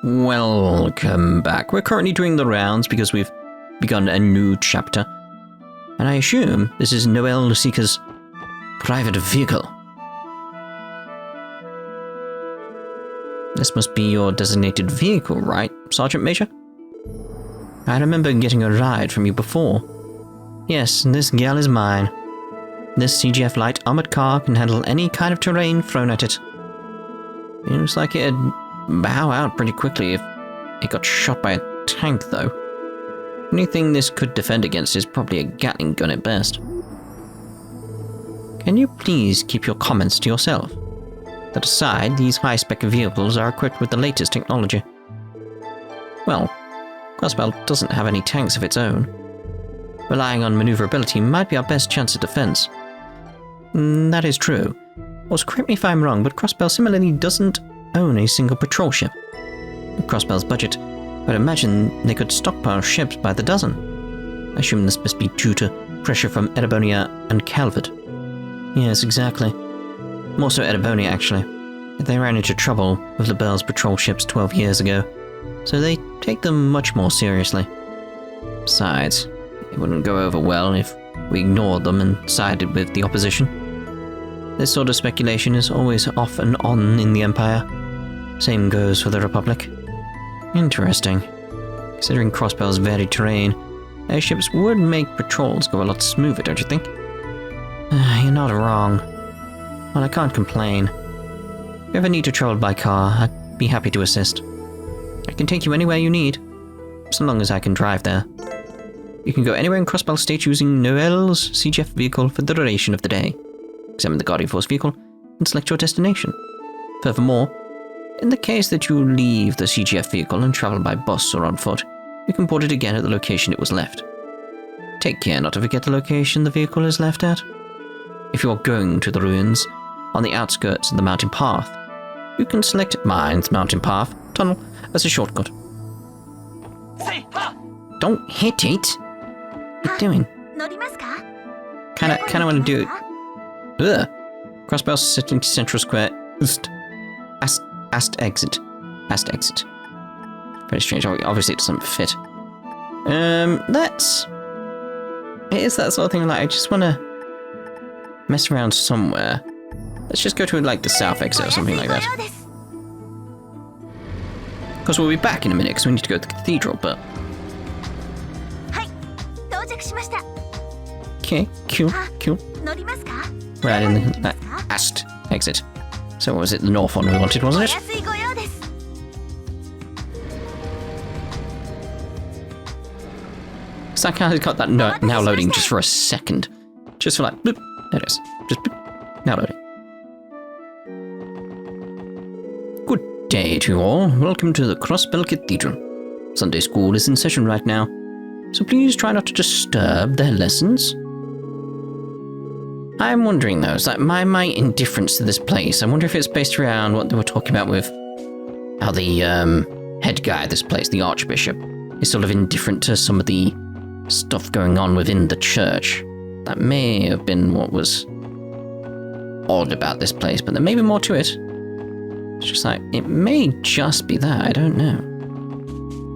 Welcome back. We're currently doing the rounds because we've begun a new chapter. And I assume this is Noel Lusika's private vehicle. This must be your designated vehicle, right, Sergeant Major? I remember getting a ride from you before. Yes, this gal is mine. This CGF light armored car can handle any kind of terrain thrown at it. It looks like it'd bow out pretty quickly if it got shot by a tank, though. Anything this could defend against is probably a Gatling gun at best. Can you please keep your comments to yourself? That aside, these high-spec vehicles are equipped with the latest technology. Well, Crossbell doesn't have any tanks of its own. Relying on maneuverability might be our best chance at defense. That is true. Also, correct me if I'm wrong, but Crossbell similarly doesn't own a single patrol ship. With Crossbell's budget, I'd imagine they could stockpile ships by the dozen. I assume this must be due to pressure from Erebonian and Calvard. Yes, exactly. More so Erebonian, actually. They ran into trouble with Liberl's patrol ships 12 years ago, so they take them much more seriously. Besides, it wouldn't go over well if we ignored them and sided with the opposition. This sort of speculation is always off and on in the Empire. Same goes for the Republic. Interesting. Considering Crossbell's varied terrain, airships would make patrols go a lot smoother, don't you think? You're not wrong. Well, I can't complain. If you ever need to travel by car, I'd be happy to assist. I can take you anywhere you need, so long as I can drive there. You can go anywhere in Crossbell State using Noel's CGF vehicle for the duration of the day. Examine the Guardian Force vehicle and select your destination. Furthermore, in the case that you leave the CGF vehicle and travel by bus or on foot, you can board it again at the location it was left. Take care not to forget the location the vehicle is left at. If you're going to the ruins on the outskirts of the mountain path, you can select Mine's Mountain Path Tunnel as a shortcut. Don't hit it! What are you doing? Kinda want to do it. Ugh. Crossbell City Central Square. Ast exit. Very strange. Obviously it doesn't fit. It is that sort of thing, like, I just want to mess around somewhere. Let's just go to, like, the south exit or something like that. Of course, we'll be back in a minute because we need to go to the cathedral, but... Okay, cool. Right in the Ast exit. So what was it, the north one we wanted, wasn't it? So I kind of got that now loading just for a second. Just for like, bloop, there it is. Just bloop, now loading. Good day to you all. Welcome to the Crossbell Cathedral. Sunday school is in session right now, so please try not to disturb their lessons. I'm wondering though, is that my indifference to this place, I wonder if it's based around what they were talking about with how the head guy of this place, the Archbishop, is sort of indifferent to some of the stuff going on within the church. That may have been what was odd about this place, but there may be more to it. It's just like, it may just be that, I don't know.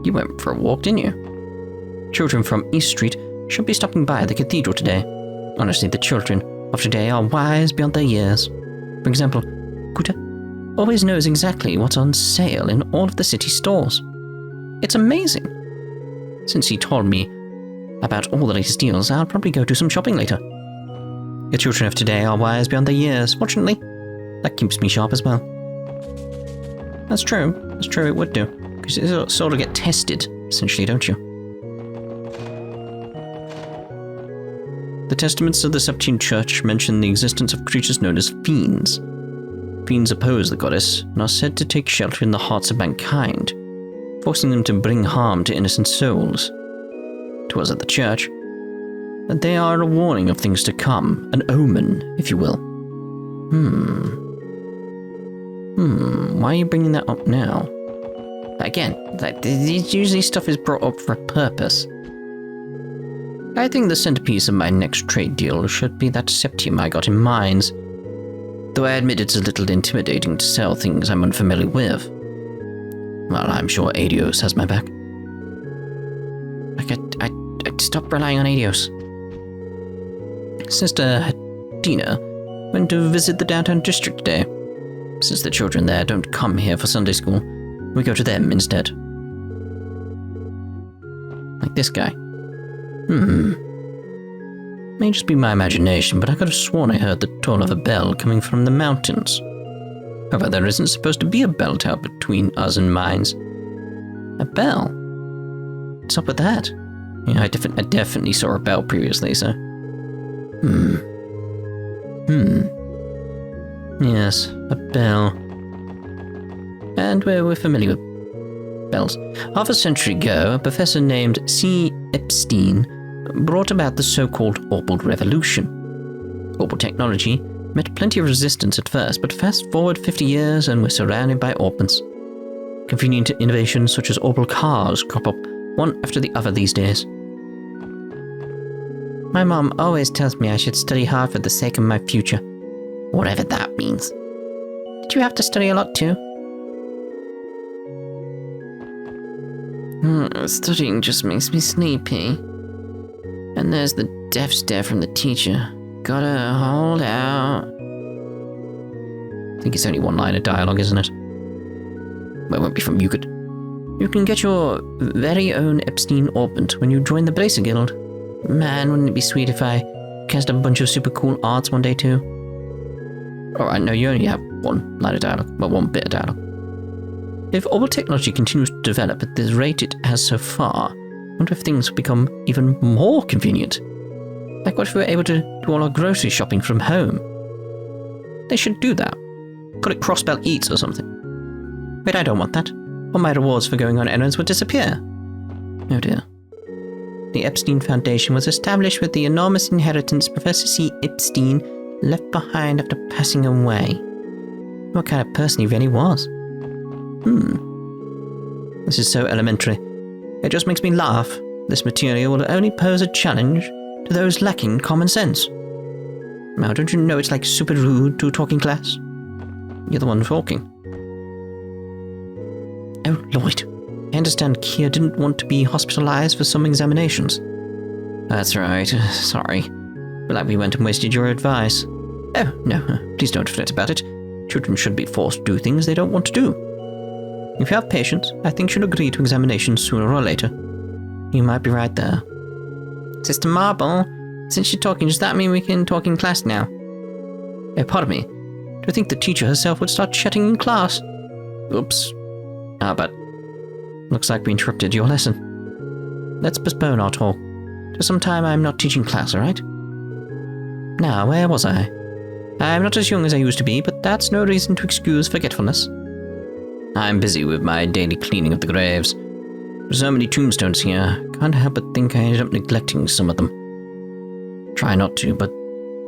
You went for a walk, didn't you? Children from East Street should be stopping by the cathedral today. Honestly, the children of today are wise beyond their years. For example, Kuta always knows exactly what's on sale in all of the city stores. It's amazing. Since he told me about all the latest deals, I'll probably go do some shopping later. The children of today are wise beyond their years. Fortunately, that keeps me sharp as well. That's true, it would do. Because you sort of get tested, essentially, don't you? The testaments of the Septine Church mention the existence of creatures known as fiends. Fiends oppose the goddess and are said to take shelter in the hearts of mankind, forcing them to bring harm to innocent souls. To us at the church, that they are a warning of things to come, an omen, if you will. Why are you bringing that up now? Again, usually stuff is brought up for a purpose. I think the centerpiece of my next trade deal should be that septium I got in mines, though I admit it's a little intimidating to sell things I'm unfamiliar with. Well, I'm sure Adios has my back. I'd stop relying on Adios. Sister Dina went to visit the downtown district today. Since the children there don't come here for Sunday school, we go to them instead. Like this guy. May just be my imagination, but I could have sworn I heard the toll of a bell coming from the mountains. However, there isn't supposed to be a bell tower between us and mines. A bell? What's up with that? Yeah, I definitely saw a bell previously, so... Yes, a bell. And we're familiar with bells. Half a century ago, a professor named C. Epstein brought about the so-called Orbital Revolution. Orbital technology met plenty of resistance at first, but fast forward 50 years and we're surrounded by orbits. Convenient innovations such as orbital cars crop up one after the other these days. My mom always tells me I should study hard for the sake of my future, whatever that means. Did you have to study a lot too? Studying just makes me sleepy. And there's the death stare from the teacher. Gotta hold out. I think it's only one line of dialogue, isn't it? Well, it won't be from Euclid. You can get your very own Epstein orbit when you join the Bracer Guild. Man, wouldn't it be sweet if I cast a bunch of super cool arts one day too? Alright, no, you only have one line of dialogue. Well, one bit of dialogue. If orbital technology continues to develop at the rate it has so far, I wonder if things will become even more convenient. Like what if we were able to do all our grocery shopping from home? They should do that. Call it Crossbell Eats or something. Wait, I don't want that. All my rewards for going on errands would disappear. Oh dear. The Epstein Foundation was established with the enormous inheritance Professor C. Epstein left behind after passing away. What kind of person he really was. This is so elementary. It just makes me laugh. This material will only pose a challenge to those lacking common sense. Now, don't you know it's like super rude to a talking class? You're the one talking. Oh, Lloyd. I understand Kia didn't want to be hospitalized for some examinations. That's right. Sorry. Feel like we went and wasted your advice. Oh, no. Please don't fret about it. Children shouldn't be forced to do things they don't want to do. If you have patience, I think she'll agree to examinations sooner or later. You might be right there. Sister Marble, since you're talking, does that mean we can talk in class now? Oh, pardon me. Do you think the teacher herself would start chatting in class? Oops. But looks like we interrupted your lesson. Let's postpone our talk to some time I'm not teaching class, alright? Now, where was I? I'm not as young as I used to be, but that's no reason to excuse forgetfulness. I'm busy with my daily cleaning of the graves. There's so many tombstones here, can't help but think I ended up neglecting some of them. Try not to, but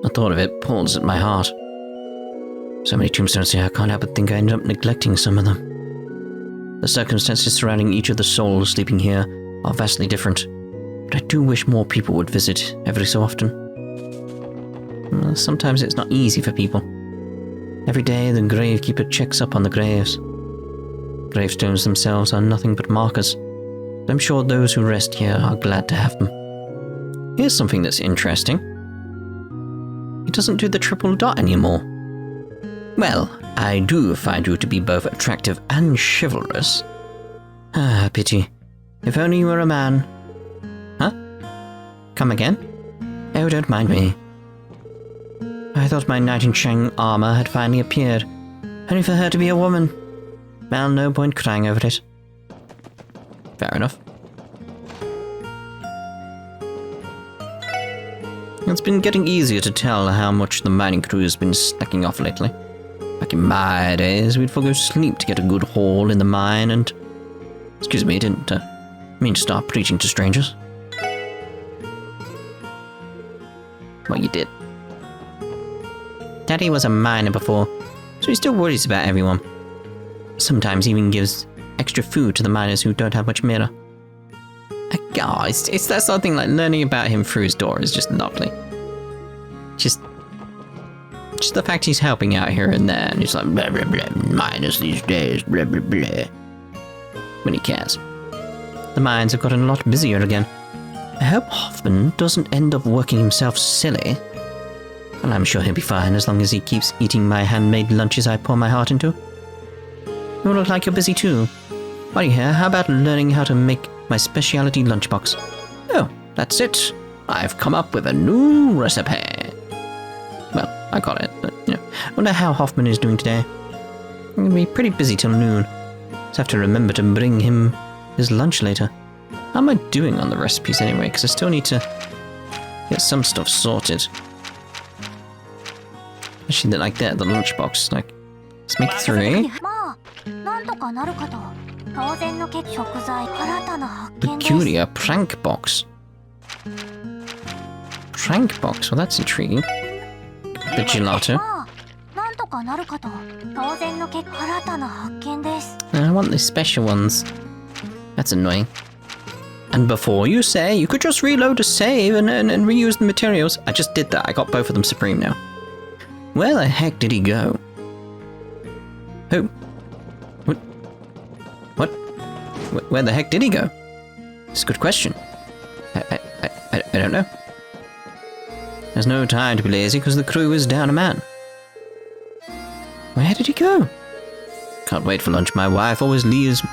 the thought of it pulls at my heart. So many tombstones here, I can't help but think I ended up neglecting some of them. The circumstances surrounding each of the souls sleeping here are vastly different, but I do wish more people would visit every so often. Sometimes it's not easy for people. Every day the gravekeeper checks up on the graves. Gravestones themselves are nothing but markers, but I'm sure those who rest here are glad to have them. Here's something that's interesting. He doesn't do the triple dot anymore. Well, I do find you to be both attractive and chivalrous. Ah, pity. If only you were a man. Huh? Come again? Oh, don't mind me. I thought my knight in shining armor had finally appeared, only for her to be a woman. Well, no point crying over it. Fair enough. It's been getting easier to tell how much the mining crew has been slacking off lately. Back in my days, we'd forgo sleep to get a good haul in the mine and... Excuse me, didn't mean to start preaching to strangers. Well, you did. Daddy was a miner before, so he still worries about everyone. Sometimes even gives extra food to the miners who don't have much mirror. Guys, it's that sort of thing, like learning about him through his door is just lovely. Just the fact he's helping out here and there, and he's like, blah, blah, blah, miners these days, blah, blah, blah. when he cares. The mines have gotten a lot busier again. I hope Hoffman doesn't end up working himself silly. Well, I'm sure he'll be fine as long as he keeps eating my handmade lunches I pour my heart into. You look like you're busy too. While you're here, how about learning how to make my specialty lunchbox? Oh, that's it. I've come up with a new recipe. Well, I got it, but, wonder how Hoffman is doing today. I'm going to be pretty busy till noon. Just have to remember to bring him his lunch later. How am I doing on the recipes anyway? Because I still need to get some stuff sorted. Especially like that, the lunchbox. Like, let's make 3. Peculiar prank box. Prank box? Well, that's intriguing. The gelato. I want the special ones. That's annoying. And before you say, you could just reload a save and reuse the materials. I just did that. I got both of them supreme now. Where the heck did he go? Who? What? Where the heck did he go? It's a good question. I don't know. There's no time to be lazy because the crew is down a man. Where did he go? Can't wait for lunch. My wife always leaves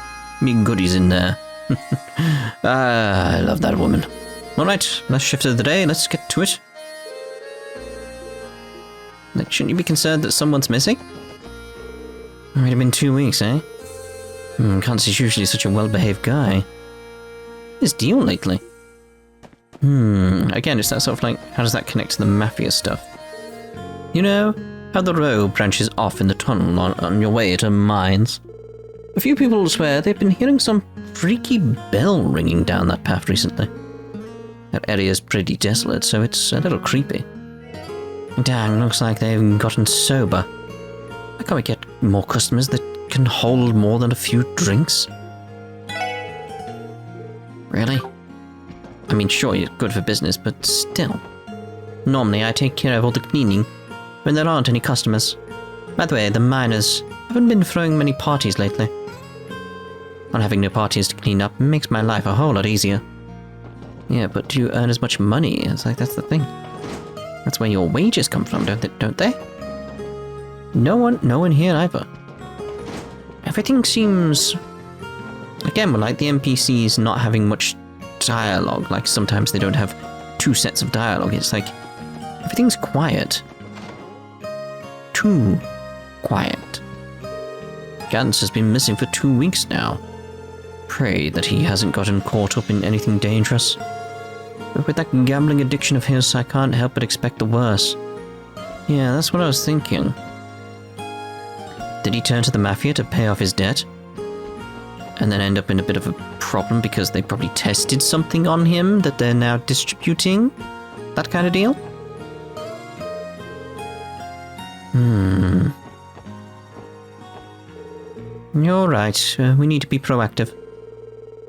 me goodies in there. I love that woman. Alright, last shift of the day, let's get to it. Shouldn't you be concerned that someone's missing? It might have been 2 weeks, eh? Kanzi's usually such a well-behaved guy. His deal lately? Again, it's that sort of like, how does that connect to the mafia stuff? You know, how the road branches off in the tunnel on your way to mines? A few people swear they've been hearing some freaky bell ringing down that path recently. That area's pretty desolate, so it's a little creepy. Dang, looks like they've gotten sober. Why can't we get more customers that can hold more than a few drinks? Really? I mean, sure, you're good for business, but still. Normally, I take care of all the cleaning when there aren't any customers. By the way, the miners haven't been throwing many parties lately. Not having no parties to clean up makes my life a whole lot easier. Yeah, but do you earn as much money? It's like, that's the thing. That's where your wages come from, don't they? No one here either. Everything seems... Again, we're like the NPCs not having much dialogue. Like, sometimes they don't have 2 sets of dialogue. It's like, everything's quiet. Too quiet. Gans has been missing for 2 weeks now. Pray that he hasn't gotten caught up in anything dangerous. But with that gambling addiction of his, I can't help but expect the worst. Yeah, that's what I was thinking. Did he turn to the Mafia to pay off his debt? And then end up in a bit of a problem because they probably tested something on him that they're now distributing? That kind of deal? You're right, we need to be proactive.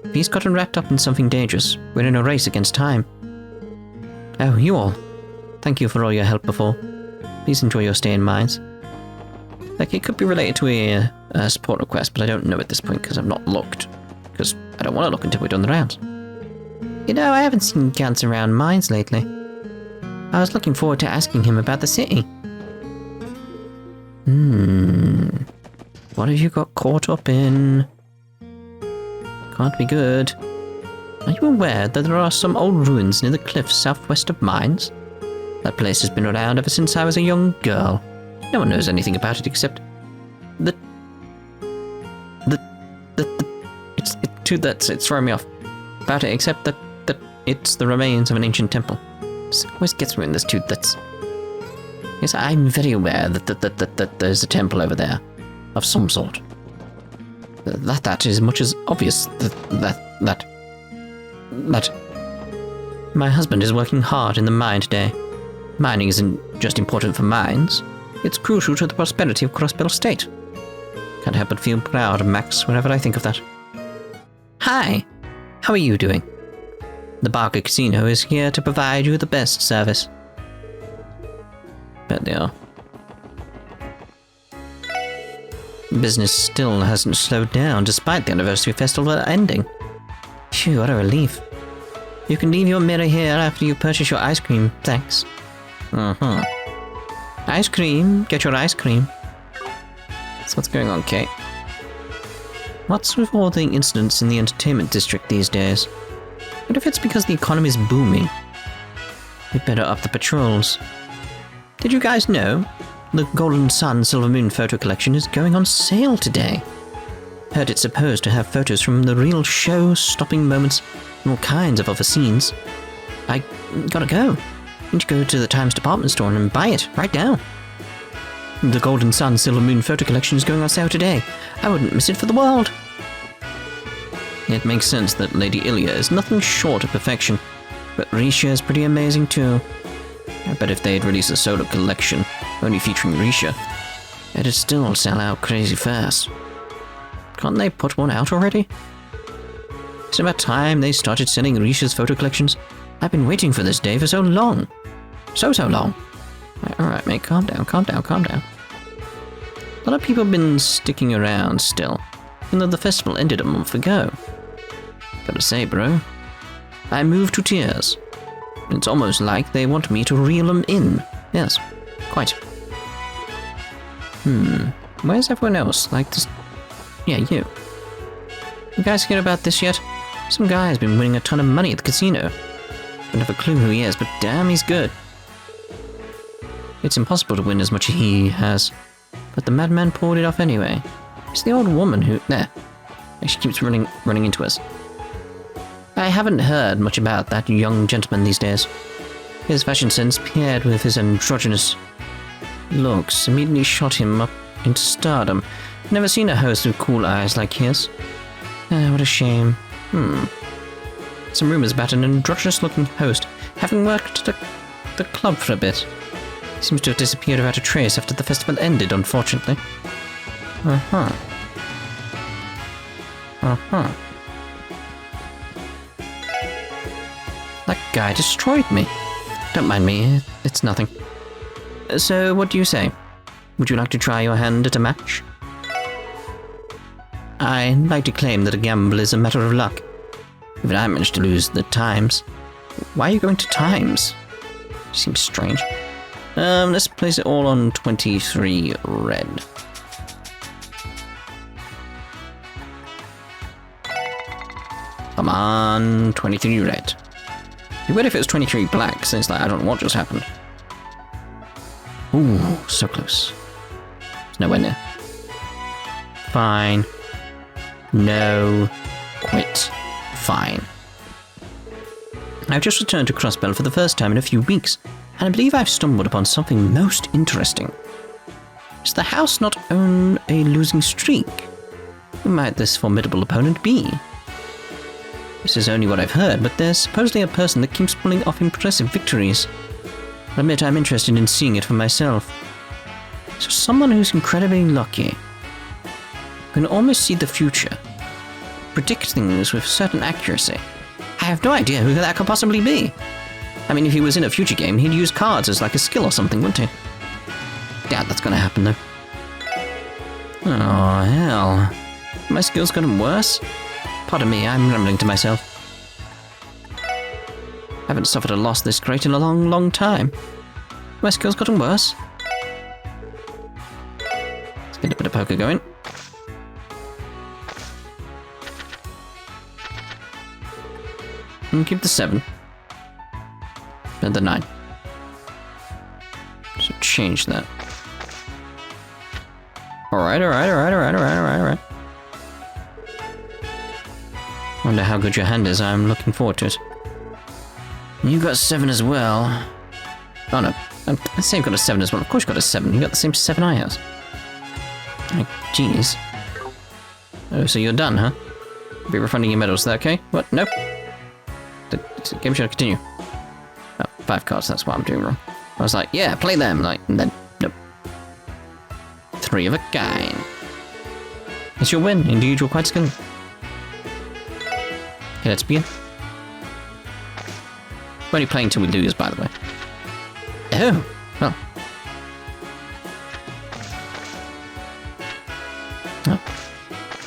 If he's gotten wrapped up in something dangerous, we're in a race against time. Oh, you all. Thank you for all your help before. Please enjoy your stay in mines. Like, it could be related to a support request, but I don't know at this point because I've not looked. Because I don't want to look until we've done the rounds. You know, I haven't seen Gans around mines lately. I was looking forward to asking him about the city. What have you got caught up in? Can't be good. Are you aware that there are some old ruins near the cliffs southwest of mines? That place has been around ever since I was a young girl. No one knows anything about it except it's throwing me off. About it except that it's the remains of an ancient temple. It always gets me in this two that's. Yes, I'm very aware that there's a temple over there, of some sort. That is much as obvious that my husband is working hard in the mine today. Mining isn't just important for mines, it's crucial to the prosperity of Crossbell State. Can't help but feel proud of Max whenever I think of that. Hi, how are you doing? The Barker Casino is here to provide you with the best service. Bet they are. Business still hasn't slowed down despite the anniversary festival ending. Phew, what a relief. You can leave your mirror here after you purchase your ice cream, thanks. Ice cream, get your ice cream. So what's going on, Kate? What's with all the incidents in the entertainment district these days? What if it's because the economy's booming? We'd better up the patrols. Did you guys know? The Golden Sun Silver Moon photo collection is going on sale today. Heard it's supposed to have photos from the real show-stopping moments and all kinds of other scenes. I gotta go. Need to go to the Times department store and buy it right now. The Golden Sun Silver Moon photo collection is going on sale today. I wouldn't miss it for the world. It makes sense that Lady Ilia is nothing short of perfection, but Risha is pretty amazing too. I bet if they'd release a solo collection only featuring Risha, it'd still sell out crazy fast. Can't they put one out already? It's about time they started selling Risha's photo collections. I've been waiting for this day for so long. So long. Alright, mate, calm down. A lot of people have been sticking around still, even though the festival ended a month ago. Gotta say, bro, I moved to tears. It's almost like they want me to reel them in. Yes, quite. Where's everyone else? Like this... Yeah, you. You guys hear about this yet? Some guy's been winning a ton of money at the casino. Don't have a clue who he is, but damn, he's good. It's impossible to win as much as he has. But the madman pulled it off anyway. It's the old woman who... There. She keeps running into us. I haven't heard much about that young gentleman these days. His fashion sense, paired with his androgynous looks, immediately shot him up into stardom. Never seen a host with cool eyes like his. What a shame. Some rumors about an androgynous-looking host having worked at the club for a bit. Seems to have disappeared without a trace after the festival ended, unfortunately. That guy destroyed me. Don't mind me, it's nothing. So, what do you say? Would you like to try your hand at a match? I like to claim that a gamble is a matter of luck. Even I managed to lose the Times. Why are you going to Times? Seems strange. Let's place it all on 23 red. Come on, 23 red. It'd be weird if it was 23 black, since like, I don't know what just happened. Ooh, so close. It's nowhere near. Fine. No. Quit. Fine. I've just returned to Crossbell for the first time in a few weeks, and I believe I've stumbled upon something most interesting. Does the house not own a losing streak? Who might this formidable opponent be? This is only what I've heard, but there's supposedly a person that keeps pulling off impressive victories. I admit I'm interested in seeing it for myself. So someone who's incredibly lucky. Can almost see the future. Predict things with certain accuracy. I have no idea who that could possibly be. I mean, if he was in a future game, he'd use cards as like a skill or something, wouldn't he? Doubt that's gonna happen, though. Oh, hell. My skills gotten worse? Pardon me, I'm rambling to myself. I haven't suffered a loss this great in a long, long time. My skills gotten worse? Let's get a bit of poker going. And keep the 7. And the 9. So change that. Alright. Wonder how good your hand is. I'm looking forward to it. You got 7 as well. Oh no. I say you've got a 7 as well. Of course you got a 7. You got the same 7 I have. Oh, jeez. Oh, so you're done, huh? Be refunding your medals. Is that okay? What? Nope. The game should continue. Oh, 5 cards. That's what I'm doing wrong. I was like, yeah, play them. Like, and then, nope. 3 of a kind. It's your win. Indeed, you're quite skilled. Okay, let's begin. We're only playing till we lose, by the way. Oh, well.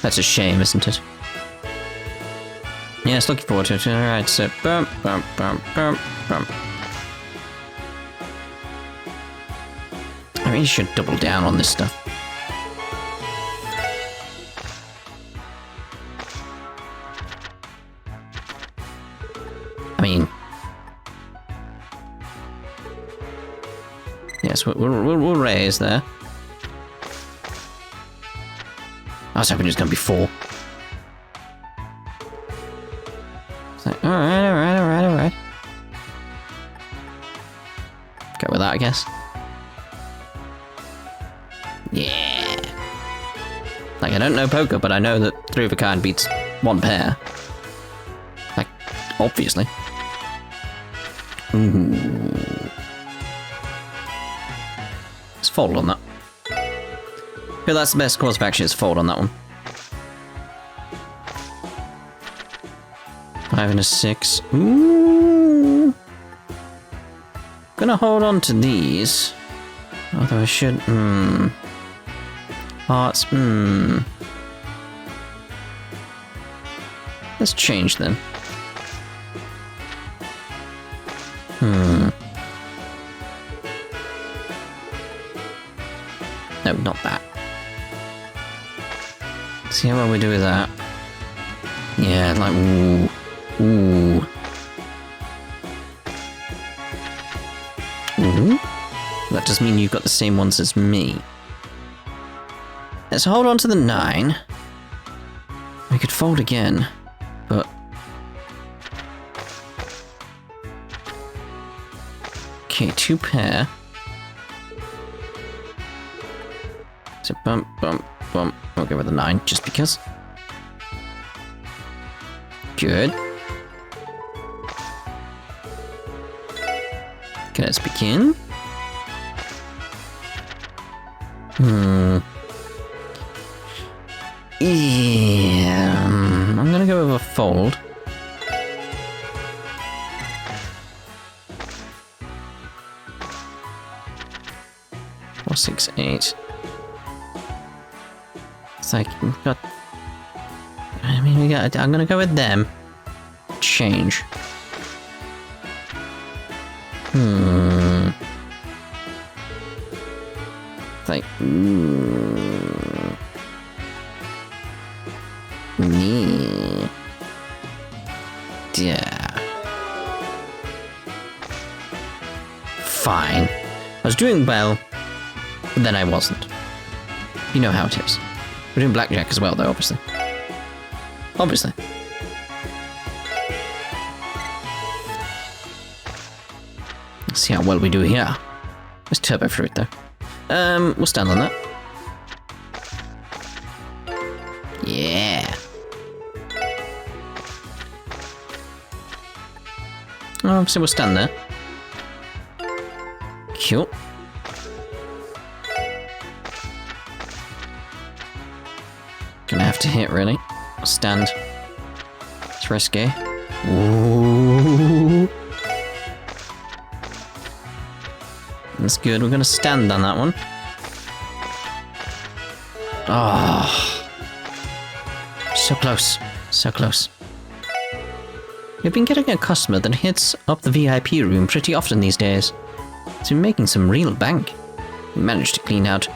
That's a shame, isn't it? Yes, looking forward to it. Alright, so bump, bump, bump, bump, bump. I really should double down on this stuff. I mean... Yes, we'll raise there. I was hoping it was going to be 4. It's like, alright. Go with that, I guess. Yeah. Like, I don't know poker, but I know that 3 of a kind beats 1 pair. Like, obviously. Ooh. Let's fold on that. I feel that's the best course of action, is fold on that one. 5 and a 6. Ooh. Gonna hold on to these. Although I should. Hearts. Let's change then. No, not that. See how well we do with that. Yeah, like, ooh. That does mean you've got the same ones as me. Let's hold on to the 9. We could fold again, but... Okay, 2 pair. So bump, bump, bump. We'll go with the 9, just because. Good. Okay, let's begin. Yeah, I'm gonna go with a fold. Four, 6, 8. It's like we've got. I mean, we got. I'm gonna go with them. Change. It's like. Yeah. Fine. I was doing well, but then I wasn't. You know how it is. We're doing blackjack as well, though, obviously. Obviously. Let's see how well we do here. Let's turbo fruit, though. We'll stand on that. Yeah. Oh, so we'll stand there. Cool. Gonna have to hit, really. Stand. It's risky. Ooh. That's good. We're gonna stand on that one. Oh. So close. So close. We've been getting a customer that hits up the VIP room pretty often these days. It's been making some real bank. We managed to clean out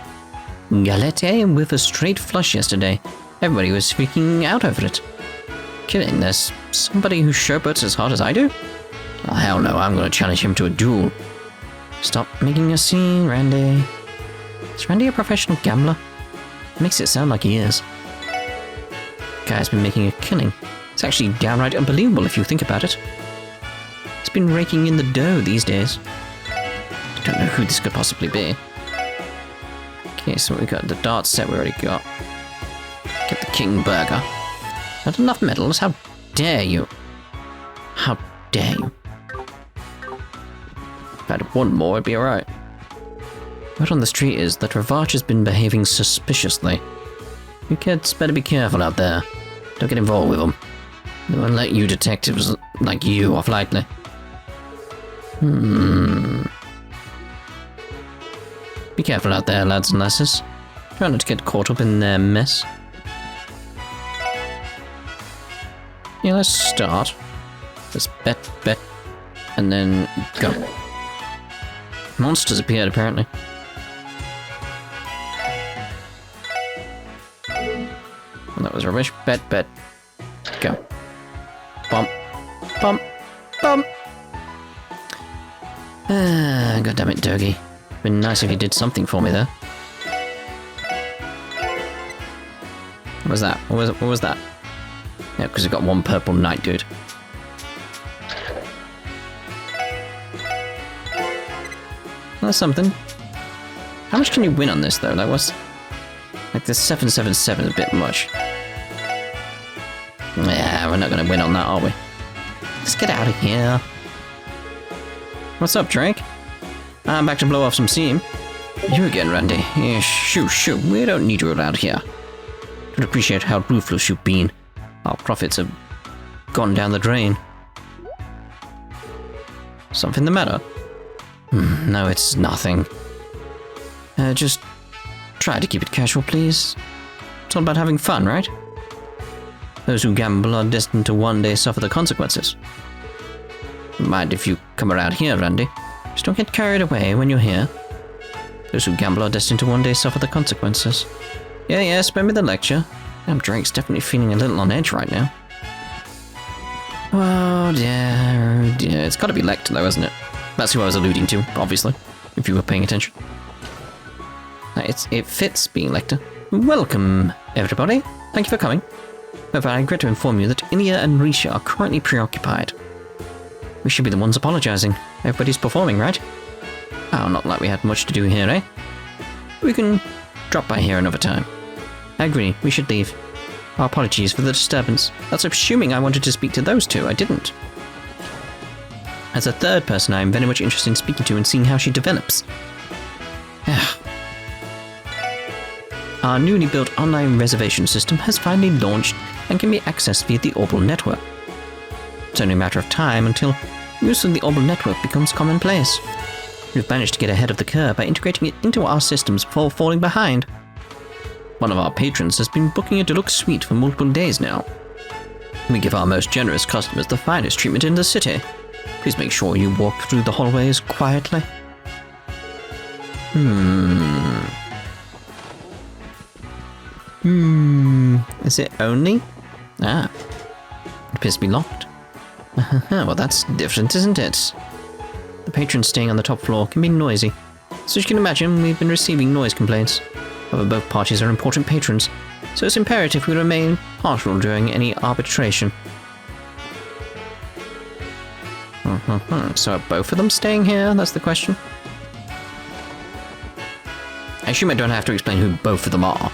Galette with a straight flush yesterday. Everybody was freaking out over it. Kidding, there's somebody who showboats as hard as I do? Oh, hell no, I'm gonna challenge him to a duel. Stop making a scene, Randy. Is Randy a professional gambler? Makes it sound like he is. Guy's been making a killing. It's actually downright unbelievable if you think about it. He's been raking in the dough these days. Don't know who this could possibly be. Okay, so we got the dart set we already got. Get the king burger. Not enough medals? How dare you? How dare you? If I had one more, it'd be alright. Word on the street is that Ravach has been behaving suspiciously. You kids better be careful out there. Don't get involved with them. They won't let you detectives like you off lightly. Be careful out there, lads and lasses. Try not to get caught up in their mess. Yeah, let's start. Let's bet, and then go. Monsters appeared, apparently. Well, that was rubbish. Bet, go. Bump, bump, bump. God damn it, Doggy. Been nice if you did something for me there. What was that? What was that? Yeah, because it got one purple knight, dude. That's something. How much can you win on this, though? That was... like, the 777 is a bit much. Yeah, we're not going to win on that, are we? Let's get out of here. What's up, Drake? I'm back to blow off some steam. You again, Randy. Yeah, shoot. We don't need you around here. Don't appreciate how ruthless you've been. Our profits have gone down the drain. Something the matter? No, it's nothing. Just try to keep it casual, please. It's all about having fun, right? Those who gamble are destined to one day suffer the consequences. Mind if you come around here, Randy. Just don't get carried away when you're here. Those who gamble are destined to one day suffer the consequences. Yeah, spare me the lecture. Damn, Drake's definitely feeling a little on edge right now. Oh dear. It's gotta be Lecter though, isn't it? That's who I was alluding to, obviously, if you were paying attention. It fits being Lecter. Welcome, everybody. Thank you for coming. However, I regret to inform you that Ilya and Risha are currently preoccupied. We should be the ones apologizing. Everybody's performing, right? Oh, not like we had much to do here, eh? We can drop by here another time. I agree, we should leave. Our apologies for the disturbance. That's assuming I wanted to speak to those two. I didn't. As a third person, I am very much interested in speaking to and seeing how she develops. Our newly built online reservation system has finally launched and can be accessed via the Liberl network. It's only a matter of time until use of the Liberl network becomes commonplace. We've managed to get ahead of the curve by integrating it into our systems before falling behind. One of our patrons has been booking a deluxe suite for multiple days now. We give our most generous customers the finest treatment in the city. Please make sure you walk through the hallways quietly. Is it only? It appears to be locked. Well, that's different, isn't it? The patrons staying on the top floor can be noisy. So as you can imagine, we've been receiving noise complaints. However, both parties are important patrons, so it's imperative we remain partial during any arbitration. So are both of them staying here? That's the question. I assume I don't have to explain who both of them are.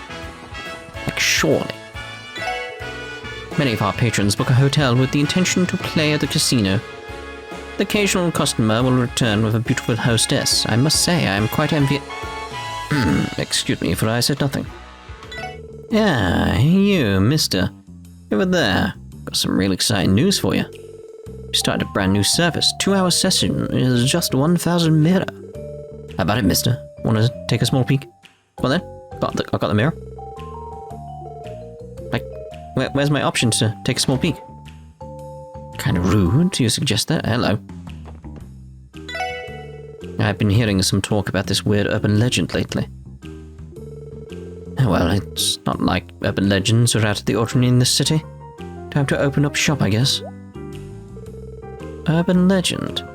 Like, surely. Many of our patrons book a hotel with the intention to play at the casino. The occasional customer will return with a beautiful hostess. I must say, I am quite envious. Excuse me, for I said nothing. Yeah, you, mister. Over there. Got some real exciting news for you. We started a brand new service. 2-hour session is just 1,000 mirror. How about it, mister? Want to take a small peek? Well then, I got the mirror. Like, where's my option to take a small peek? Kind of rude, do you suggest that? Hello. I've been hearing some talk about this weird urban legend lately. Well, it's not like urban legends are out of the ordinary in this city. Time to open up shop, I guess. Urban legend?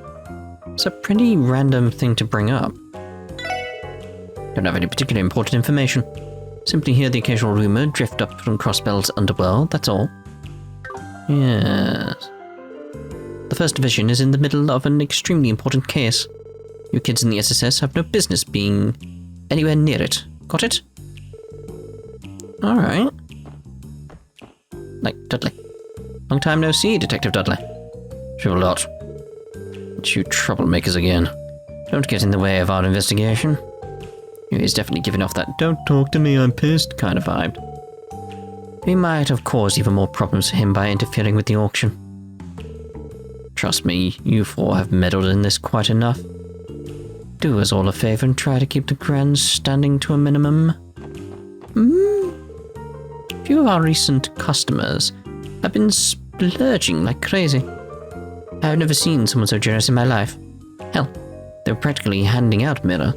It's a pretty random thing to bring up. Don't have any particularly important information. Simply hear the occasional rumor drift up from Crossbell's underworld, that's all. Yes. The First Division is in the middle of an extremely important case. You kids in the SSS have no business being anywhere near it. Got it? Alright. Like, Dudley. Long time no see, Detective Dudley. Sure a lot. It's you troublemakers again. Don't get in the way of our investigation. He's definitely giving off that "don't talk to me, I'm pissed" kind of vibe. We might have caused even more problems for him by interfering with the auction. Trust me, you four have meddled in this quite enough. Do us all a favor and try to keep the grandstanding to a minimum. A few of our recent customers have been splurging like crazy. I've never seen someone so generous in my life. Hell, they were practically handing out mirror.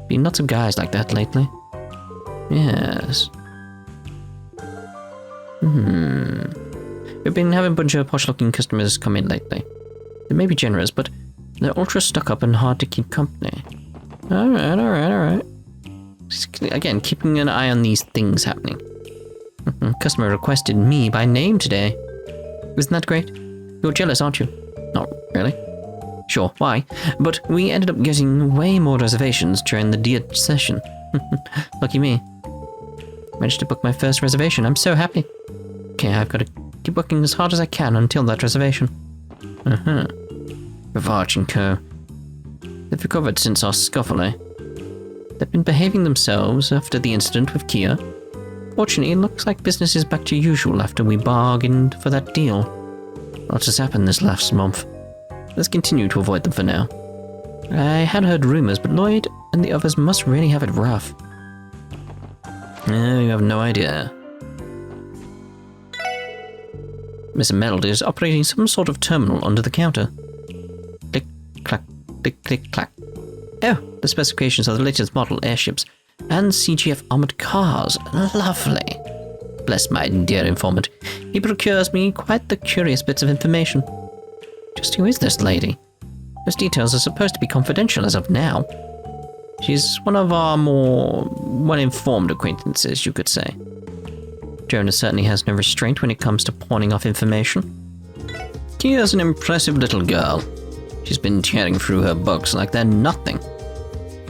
Been lots of guys like that lately. Yes. We've been having a bunch of posh-looking customers come in lately. They may be generous, but they're ultra stuck-up and hard to keep company. Alright. Again, keeping an eye on these things happening. Customer requested me by name today. Isn't that great? You're jealous, aren't you? Not really. Sure, why? But we ended up getting way more reservations during the Diet session. Lucky me. Managed to book my first reservation. I'm so happy. Okay, I've got to keep working as hard as I can until that reservation. Ravage and Co. They've recovered since our scuffle, eh? They've been behaving themselves after the incident with Kia. Fortunately, it looks like business is back to usual after we bargained for that deal. Lots has happened this last month. Let's continue to avoid them for now. I had heard rumors, but Lloyd and the others must really have it rough. You have no idea. Mr. Meld is operating some sort of terminal under the counter. Click, clack, click, click, clack. Oh, the specifications of the latest model airships and CGF armored cars. Lovely. Bless my dear informant. He procures me quite the curious bits of information. Just who is this lady? Those details are supposed to be confidential as of now. She's one of our more well-informed acquaintances, you could say. Jonah certainly has no restraint when it comes to pawning off information. Kia's an impressive little girl. She's been tearing through her books like they're nothing.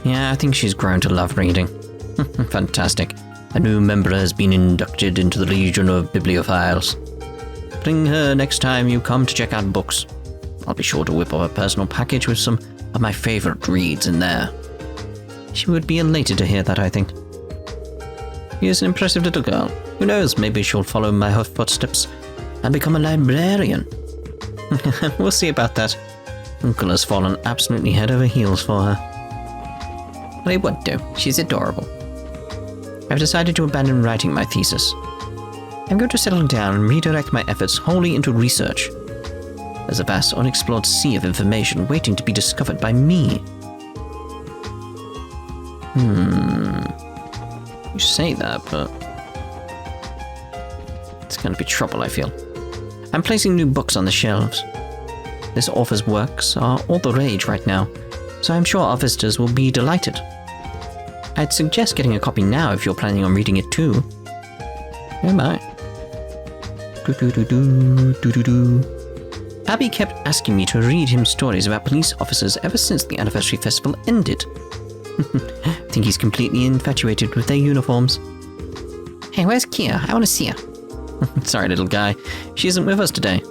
Yeah, I think she's grown to love reading. Fantastic. A new member has been inducted into the Legion of Bibliophiles. Bring her next time you come to check out books. I'll be sure to whip up a personal package with some of my favorite reads in there. She would be elated to hear that, I think. She is an impressive little girl. Who knows, maybe she'll follow my footsteps and become a librarian. We'll see about that. Uncle has fallen absolutely head over heels for her. But it won't do. She's adorable. I've decided to abandon writing my thesis. I'm going to settle down and redirect my efforts wholly into research. There's a vast unexplored sea of information waiting to be discovered by me. You say that, but it's going to be trouble, I feel. I'm placing new books on the shelves. This author's works are all the rage right now, so I'm sure our visitors will be delighted. I'd suggest getting a copy now if you're planning on reading it too. Oh my. Abby kept asking me to read him stories about police officers ever since the anniversary festival ended. I think he's completely infatuated with their uniforms. Hey, where's Kia? I want to see her. Sorry, little guy. She isn't with us today.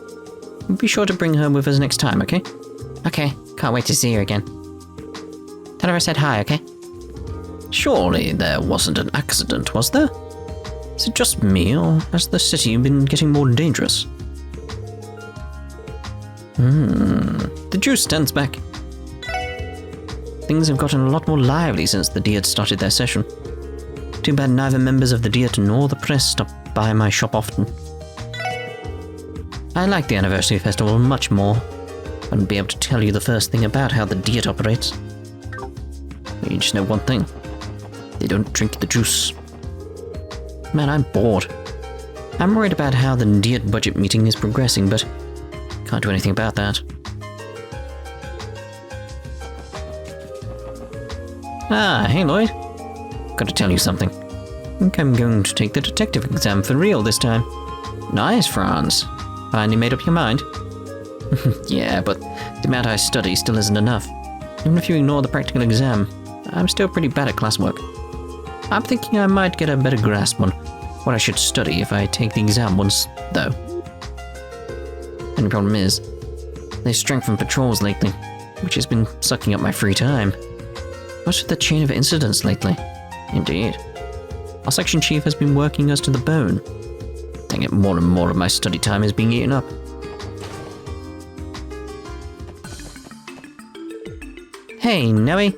We'll be sure to bring her with us next time, okay? Okay, can't wait to see her again. Tell her I said hi, okay? Surely there wasn't an accident, was there? Is it just me, or has the city been getting more dangerous? The juice stands back. Things have gotten a lot more lively since the Diet started their session. Too bad neither members of the Diet nor the press stop by my shop often. I like the anniversary festival much more. I wouldn't be able to tell you the first thing about how the Diet operates. You just know one thing. They don't drink the juice. Man, I'm bored. I'm worried about how the Diet budget meeting is progressing, but can't do anything about that. Ah, hey Lloyd. Gotta tell you something. I think I'm going to take the detective exam for real this time. Nice, Franz. Finally made up your mind? Yeah, but the amount I study still isn't enough. Even if you ignore the practical exam, I'm still pretty bad at classwork. I'm thinking I might get a better grasp on what I should study if I take the exam once, though. Only problem is, they strengthened patrols lately, which has been sucking up my free time. What's with the chain of incidents lately? Indeed. Our section chief has been working us to the bone. Dang it, more and more of my study time is being eaten up. Hey, Noe.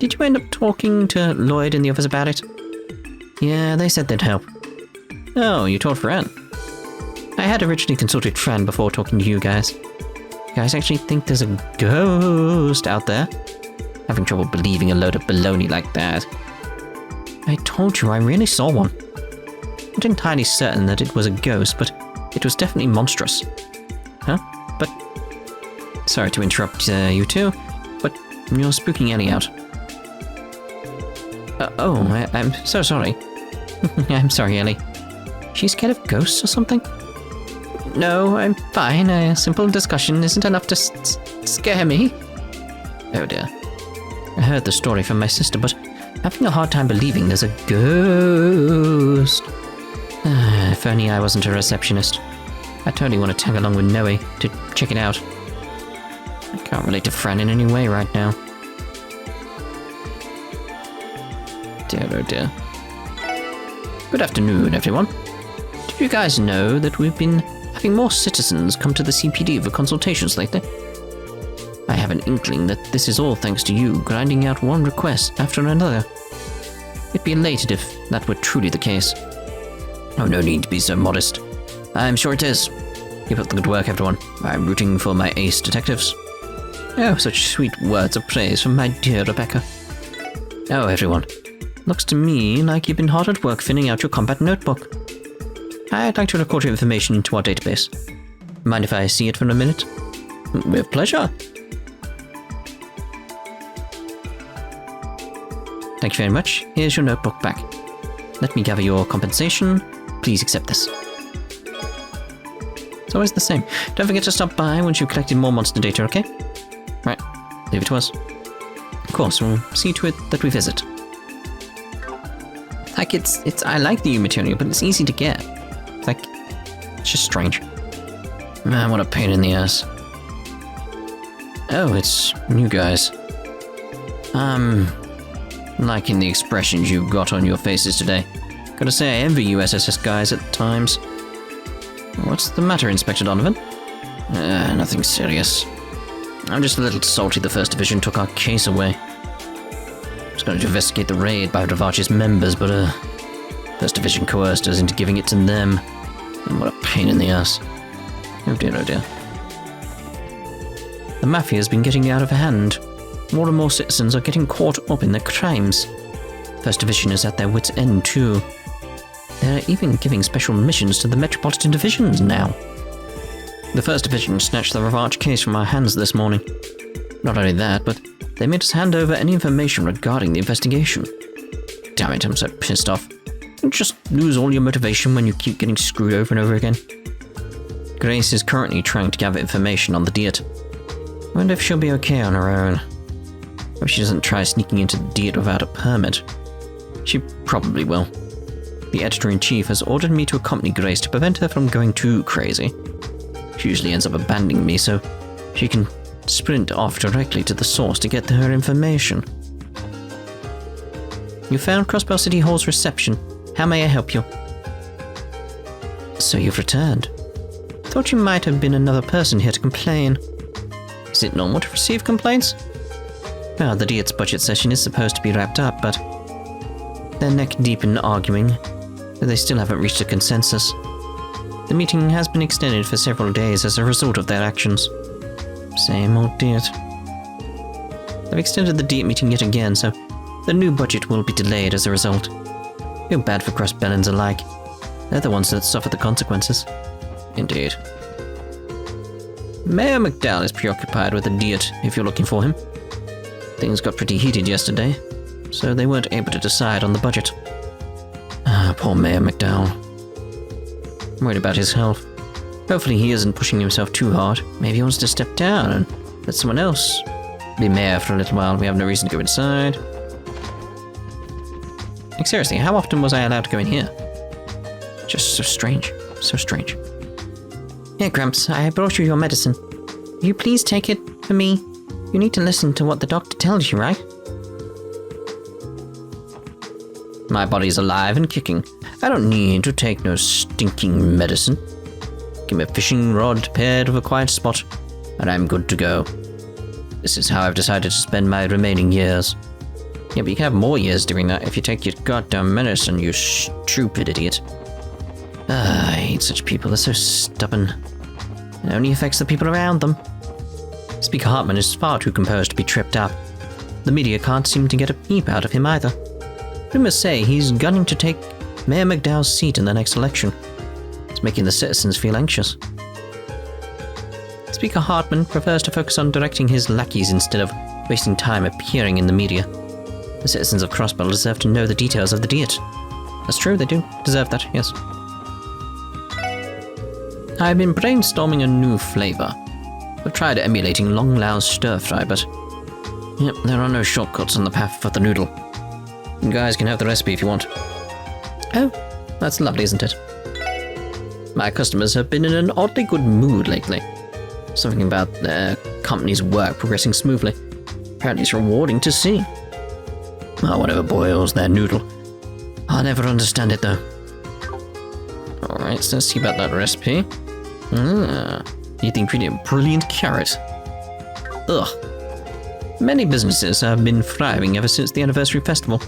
Did you end up talking to Lloyd and the others about it? Yeah, they said they'd help. Oh, you told Fran. I had originally consulted Fran before talking to you guys. You guys actually think there's a ghost out there? Having trouble believing a load of baloney like that. I told you I really saw one. Not entirely certain that it was a ghost, but it was definitely monstrous. Huh? But... Sorry to interrupt you two, but you're spooking Elie out. I'm so sorry. I'm sorry, Elie. She's scared of ghosts or something? No, I'm fine. A simple discussion isn't enough to scare me. Oh dear. I heard the story from my sister, but having a hard time believing there's a ghost. If only I wasn't a receptionist. I totally want to tag along with Noe to check it out. I can't relate to Fran in any way right now. Dear, oh dear. Good afternoon, everyone. Did you guys know that we've been having more citizens come to the CPD for consultations lately? I have an inkling that this is all thanks to you grinding out one request after another. It'd be elated if that were truly the case. Oh, no need to be so modest. I'm sure it is. Keep up the good work, everyone. I'm rooting for my ace detectives. Oh, such sweet words of praise from my dear Rebecca. Oh, everyone. Looks to me like you've been hard at work filling out your combat notebook. I'd like to record your information into our database. Mind if I see it for a minute? With pleasure. Thank you very much. Here's your notebook back. Let me gather your compensation. Please accept this. It's always the same. Don't forget to stop by once you've collected more monster data, okay? Right. Leave it to us. Of course, we'll see to it that we visit. Like, I like the new material, but it's easy to get. Like, it's just strange. Man, what a pain in the ass. Oh, it's you guys. Liking the expressions you've got on your faces today. Gotta say, I envy you SSS guys at times. What's the matter, Inspector Donovan? Nothing serious. I'm just a little salty the First Division took our case away. I was going to investigate the raid by Ravage's members, but First Division coerced us into giving it to them. And what a pain in the ass. Oh dear, oh dear. The Mafia's been getting out of hand. More and more citizens are getting caught up in their crimes. First Division is at their wits' end too. They're even giving special missions to the Metropolitan Divisions now. The First Division snatched the Ravage case from our hands this morning. Not only that, but they made us hand over any information regarding the investigation. Damn it, I'm so pissed off. You just lose all your motivation when you keep getting screwed over and over again. Grace is currently trying to gather information on the Diet. I wonder if she'll be okay on her own. Hope she doesn't try sneaking into the Diet without a permit. She probably will. The Editor-in-Chief has ordered me to accompany Grace to prevent her from going too crazy. She usually ends up abandoning me, so she can sprint off directly to the source to get her information. You found Crossbell City Hall's reception. How may I help you? So you've returned. Thought you might have been another person here to complain. Is it normal to receive complaints? Well, the Diet's budget session is supposed to be wrapped up, but they're neck deep in arguing, but they still haven't reached a consensus. The meeting has been extended for several days as a result of their actions. Same old Diet. They've extended the Diet meeting yet again, so the new budget will be delayed as a result. Feel bad for Crossbellans alike. They're the ones that suffer the consequences. Indeed. Mayor McDowell is preoccupied with the Diet if you're looking for him. Things got pretty heated yesterday, so they weren't able to decide on the budget. Poor Mayor McDowell. I'm worried about his health. Hopefully he isn't pushing himself too hard. Maybe he wants to step down and let someone else be mayor for a little while. We have no reason to go inside. Like seriously, how often was I allowed to go in here? Just so strange. So strange. Here, Gramps, I brought you your medicine. Will you please take it for me? You need to listen to what the doctor tells you, right? My body's alive and kicking. I don't need to take no stinking medicine. Give me a fishing rod paired with a quiet spot, and I'm good to go. This is how I've decided to spend my remaining years. Yeah, but you can have more years doing that if you take your goddamn medicine, you stupid idiot. I hate such people. They're so stubborn. It only affects the people around them. Speaker Hartman is far too composed to be tripped up. The media can't seem to get a peep out of him either. Rumors say he's gunning to take Mayor McDowell's seat in the next election. It's making the citizens feel anxious. Speaker Hartman prefers to focus on directing his lackeys instead of wasting time appearing in the media. The citizens of Crossbell deserve to know the details of the diet. That's true, they do deserve that, yes. I've been brainstorming a new flavour. I've tried emulating Long Lao's stir-fry, but yep, there are no shortcuts on the path for the noodle. You guys can have the recipe if you want. Oh, that's lovely, isn't it? My customers have been in an oddly good mood lately. Something about their company's work progressing smoothly. Apparently it's rewarding to see. Oh, whatever boils their noodle. I'll never understand it, though. Alright, so let's see about that recipe. Need the ingredient brilliant carrot. Ugh. Many businesses have been thriving ever since the anniversary festival.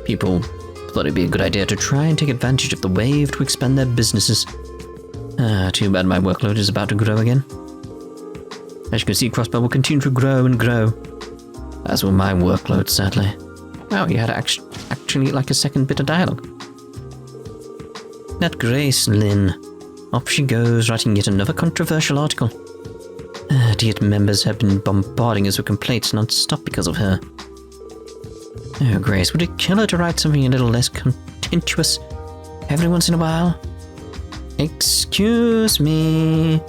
People thought it'd be a good idea to try and take advantage of the wave to expand their businesses. Too bad my workload is about to grow again. As you can see, Crossbell will continue to grow and grow. As will my workload, sadly. Wow, you had actually like a second bit of dialogue. That Grace Lynn. Off she goes, writing yet another controversial article. Diet members have been bombarding us with complaints non-stop because of her. Oh, Grace, would it kill her to write something a little less contentious every once in a while? Excuse me.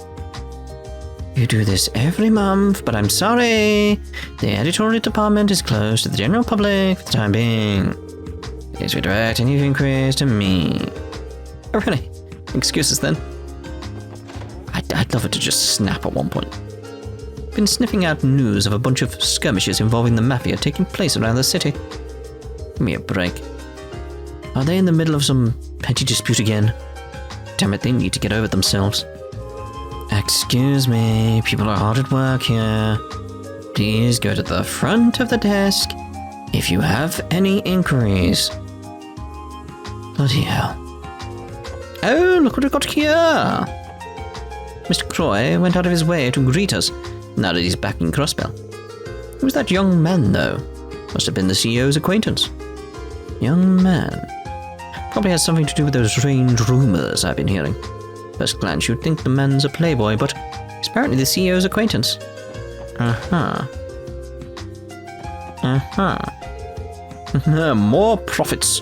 You do this every month, but I'm sorry. The editorial department is closed to the general public for the time being. Please redirect any inquiries to me. Oh, really? Excuses then? I'd love it to just snap at one point. Been sniffing out news of a bunch of skirmishes involving the mafia taking place around the city. Give me a break. Are they in the middle of some petty dispute again? Damn it, they need to get over themselves. Excuse me, people are hard at work here. Please go to the front of the desk if you have any inquiries. Bloody hell. Oh, look what we've got here! Mr. Croy went out of his way to greet us, now that he's back in Crossbell. Who's that young man, though? Must have been the CEO's acquaintance. Young man. Probably has something to do with those strange rumours I've been hearing. First glance, you'd think the man's a playboy, but he's apparently the CEO's acquaintance. More profits.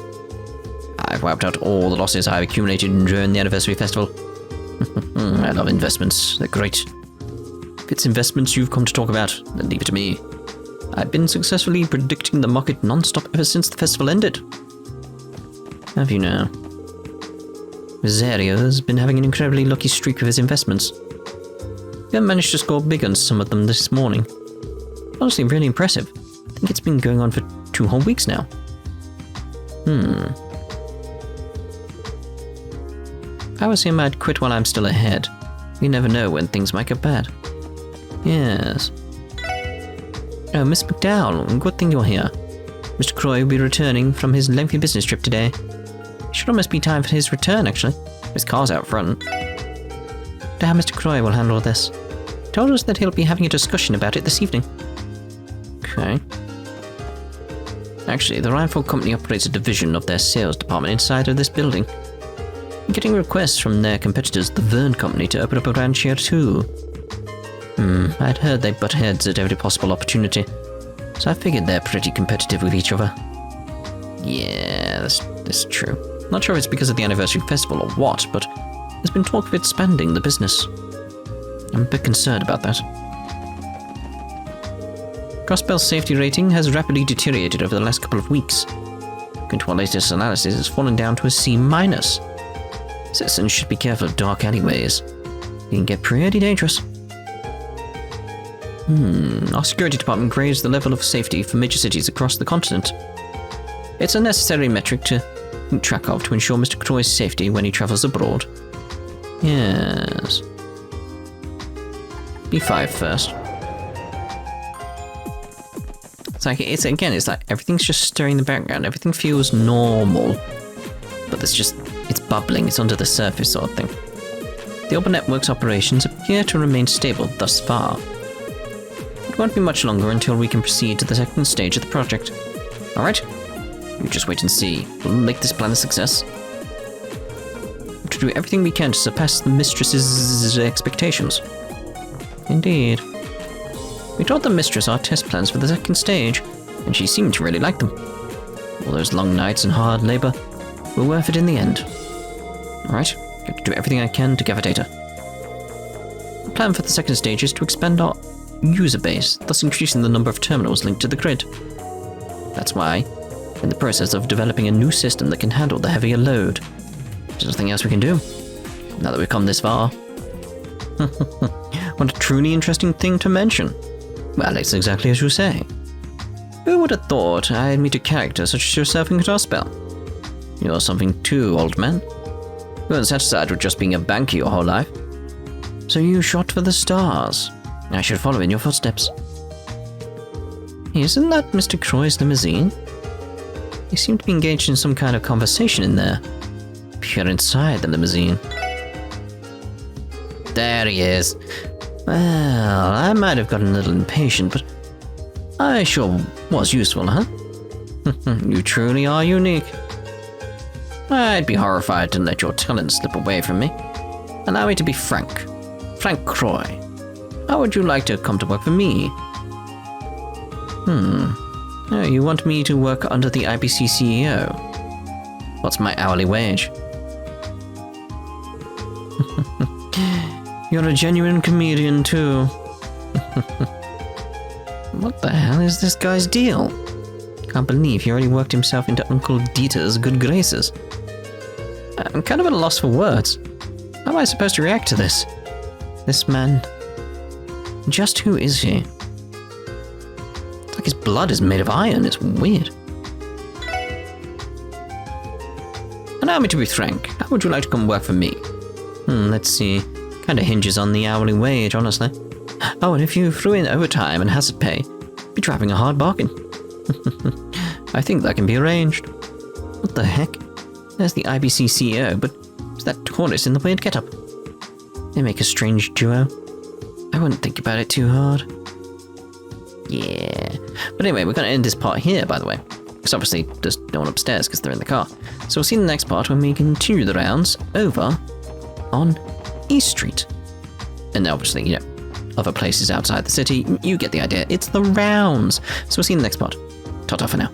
I've wiped out all the losses I've accumulated during the anniversary festival. I love investments. They're great. If it's investments you've come to talk about, then leave it to me. I've been successfully predicting the market non-stop ever since the festival ended. Have you now? Rosario's been having an incredibly lucky streak of his investments. We have managed to score big on some of them this morning. Honestly, really impressive. I think it's been going on for 2 whole weeks now. If I was him, I'd quit while I'm still ahead. You never know when things might get bad. Yes. Oh, Miss McDowell, good thing you're here. Mr. Croy will be returning from his lengthy business trip today. It should almost be time for his return, actually. His car's out front. How Mr. Croy will handle this. He told us that he'll be having a discussion about it this evening. Okay. Actually, the Rifle Company operates a division of their sales department inside of this building. I'm getting requests from their competitors, the Vern Company, to open up a branch here too. I'd heard they butt heads at every possible opportunity, so I figured they're pretty competitive with each other. Yeah, that's true. Not sure if it's because of the anniversary festival or what, but there's been talk of expanding the business. I'm a bit concerned about that. Crossbell's safety rating has rapidly deteriorated over the last couple of weeks. According to our latest analysis, it's fallen down to a C-. Citizens should be careful of dark alleyways. They can get pretty dangerous. Our security department grades the level of safety for major cities across the continent. It's a necessary metric to keep track of to ensure Mr. Croy's safety when he travels abroad. Yes. B5 first. It's like everything's just stirring in the background. Everything feels normal. But it's bubbling is under the surface sort of thing. The Orbital Network's operations appear to remain stable thus far. It won't be much longer until we can proceed to the second stage of the project. Alright? You just wait and see. We'll make this plan a success. To do everything we can to surpass the Mistress's expectations. Indeed. We told the Mistress our test plans for the second stage, and she seemed to really like them. All those long nights and hard labor were worth it in the end. Alright, going to do everything I can to gather data. The plan for the second stage is to expand our user base, thus increasing the number of terminals linked to the grid. That's why, in the process of developing a new system that can handle the heavier load. There's nothing else we can do, now that we've come this far. What a truly interesting thing to mention. Well, it's exactly as you say. Who would have thought I'd meet a character such as yourself in Crossbell? You're something too, old man. You weren't satisfied with just being a banker your whole life. So you shot for the stars. I should follow in your footsteps. Isn't that Mr. Croy's limousine? He seemed to be engaged in some kind of conversation in there. Peer inside the limousine. There he is. Well, I might have gotten a little impatient, but I sure was useful, huh? You truly are unique. I'd be horrified to let your talent slip away from me. Allow me to be frank. Frank Croy. How would you like to come to work for me? Oh, you want me to work under the IBC CEO? What's my hourly wage? You're a genuine comedian, too. What the hell is this guy's deal? Can't believe he already worked himself into Uncle Dieter's good graces. I'm kind of at a loss for words. How am I supposed to react to this? This man... Just who is he? It's like his blood is made of iron. It's weird. Allow me to be frank. How would you like to come work for me? Let's see. Kinda hinges on the hourly wage, honestly. Oh, and if you threw in overtime and hazard pay, you'd be driving a hard bargain. I think that can be arranged. What the heck? There's the IBC CEO, but who's that tortoise in the weird getup? They make a strange duo. I wouldn't think about it too hard. Yeah. But anyway, we're going to end this part here, by the way. Because obviously there's no one upstairs because they're in the car. So we'll see in the next part when we continue the rounds over on East Street. And obviously, you know, other places outside the city. You get the idea. It's the rounds. So we'll see you in the next part. Ta-ta for now.